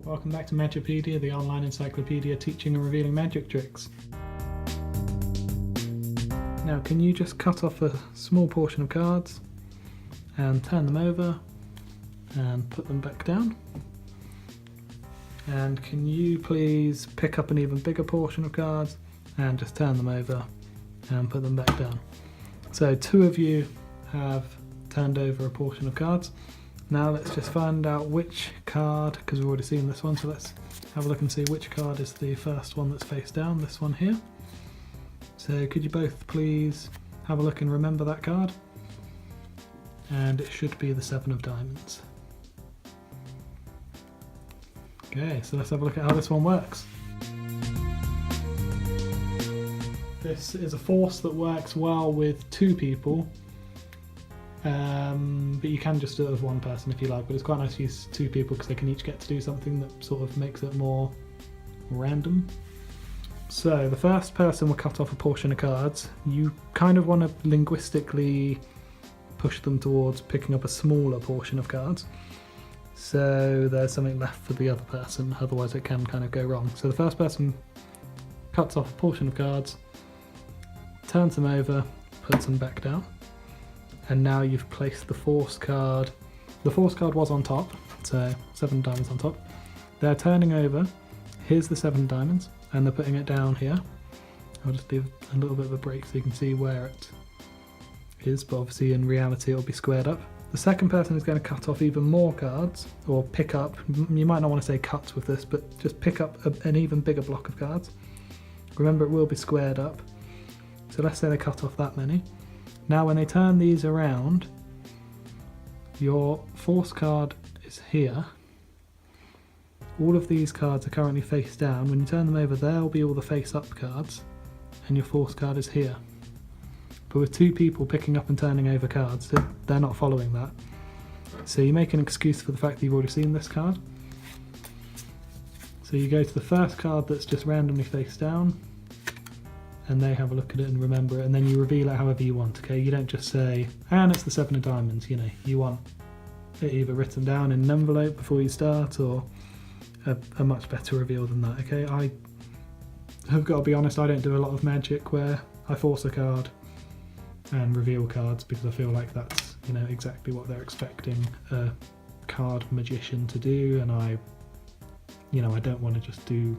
Welcome back to Magipedia, the online encyclopedia teaching and revealing magic tricks. Now, can you just cut off a small portion of cards and turn them over and put them back down? And can you please pick up an even bigger portion of cards and just turn them over and put them back down? So 2 of you have turned over a portion of cards. Now let's just find out which card, because we've already seen this one, so let's have a look and see which card is the first one that's face down, this one here. So could you both please have a look and remember that card? And it should be the 7 of diamonds. Okay, so let's have a look at how this one works. This is a force that works well with 2 people. But you can just do it with 1 person if you like, but it's quite nice to use 2 people because they can each get to do something that sort of makes it more random. So the first person will cut off a portion of cards. You kind of want to linguistically push them towards picking up a smaller portion of cards, so there's something left for the other person, otherwise it can kind of go wrong. So the first person cuts off a portion of cards, turns them over, puts them back down. And now you've placed the force card. The force card was on top, so 7 diamonds on top. They're turning over. Here's the 7 diamonds, and they're putting it down here. I'll just leave a little bit of a break so you can see where it is, but obviously in reality it'll be squared up. The second person is going to cut off even more cards, or pick up. You might not want to say cut with this, but just pick up an even bigger block of cards. Remember, it will be squared up. So let's say they cut off that many. Now when they turn these around, your force card is here. All of these cards are currently face down. When you turn them over, there'll be all the face up cards, and your force card is here. But with 2 people picking up and turning over cards, they're not following that. So you make an excuse for the fact that you've already seen this card. So you go to the first card that's just randomly face down, and they have a look at it and remember it, and then you reveal it however you want, okay? You don't just say, and it's the 7 of diamonds, you know. You want it either written down in an envelope before you start, or a much better reveal than that, okay? I have got to be honest, I don't do a lot of magic where I force a card and reveal cards, because I feel like that's, you know, exactly what they're expecting a card magician to do, and I don't want to just do...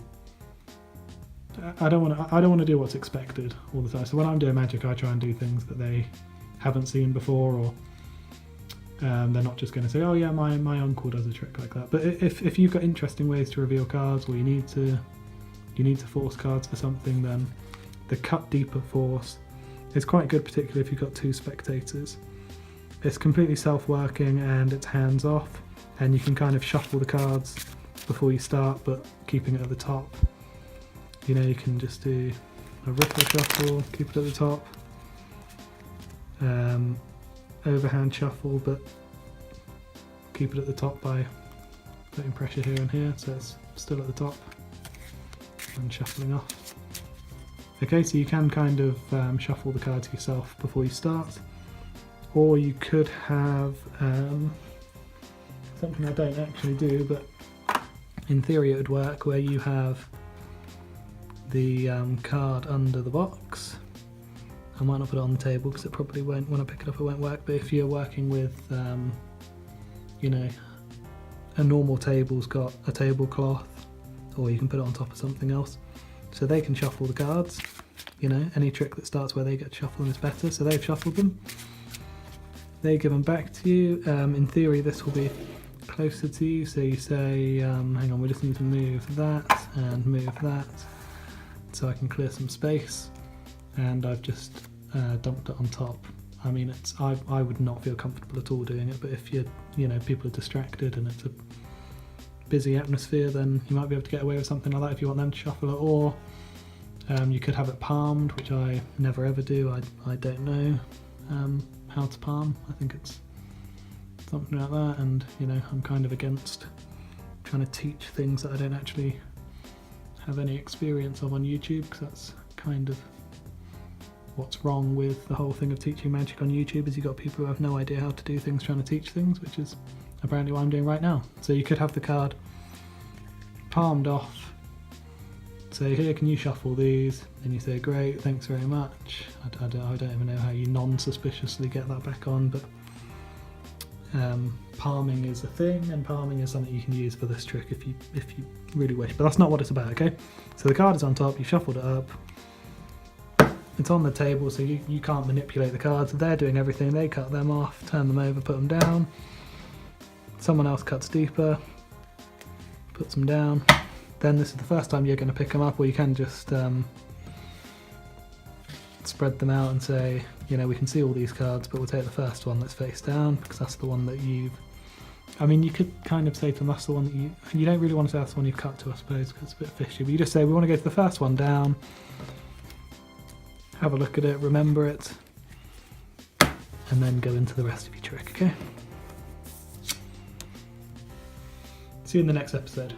I don't want to do what's expected all the time. So when I'm doing magic, I try and do things that they haven't seen before, or they're not just going to say, "Oh yeah, my uncle does a trick like that." But if you've got interesting ways to reveal cards, or you need to force cards for something, then the cut deeper force is quite good, particularly if you've got 2 spectators. It's completely self-working and it's hands off, and you can kind of shuffle the cards before you start, but keeping it at the top. You know, you can just do a riffle shuffle, keep it at the top, overhand shuffle, but keep it at the top by putting pressure here and here, so it's still at the top, and shuffling off. Okay, so you can kind of shuffle the cards yourself before you start, or you could have something I don't actually do, but in theory it would work, where you have the card under the box. I might not put it on the table because it probably won't, when I pick it up it won't work, but if you're working with, you know, a normal table's got a tablecloth, or you can put it on top of something else, so they can shuffle the cards. You know, any trick that starts where they get to shuffle them is better, so they've shuffled them. They give them back to you. In theory this will be closer to you, so you say, hang on, we just need to move that and move that, so I can clear some space, and I've just dumped it on top. I mean, I would not feel comfortable at all doing it, but if people are distracted and it's a busy atmosphere, then you might be able to get away with something like that if you want them to shuffle it, or you could have it palmed, which I never ever do. I don't know how to palm. I think it's something like that, and you know, I'm kind of against trying to teach things that I don't actually have any experience of on YouTube, because that's kind of what's wrong with the whole thing of teaching magic on YouTube is you've got people who have no idea how to do things trying to teach things, which is apparently what I'm doing right now. So you could have the card palmed off, say, here, can you shuffle these? And you say, great, thanks very much. I don't even know how you non-suspiciously get that back on, but palming is a thing, and palming is something you can use for this trick if you really wish, but that's not what it's about, okay? So the card is on top, you shuffled it up, it's on the table, so you can't manipulate the cards. They're doing everything. They cut them off, turn them over, put them down. Someone else cuts deeper, puts them down. Then this is the first time you're going to pick them up, or you can just spread them out and say, you know, we can see all these cards, but we'll take the first one that's face down, because that's the one that you've... I mean, you could kind of say to them, that's the one that you don't really want to say that's the one you've cut to, I suppose, because it's a bit fishy, but you just say, we want to go to the first one down, have a look at it, remember it, and then go into the rest of your trick, okay? See you in the next episode.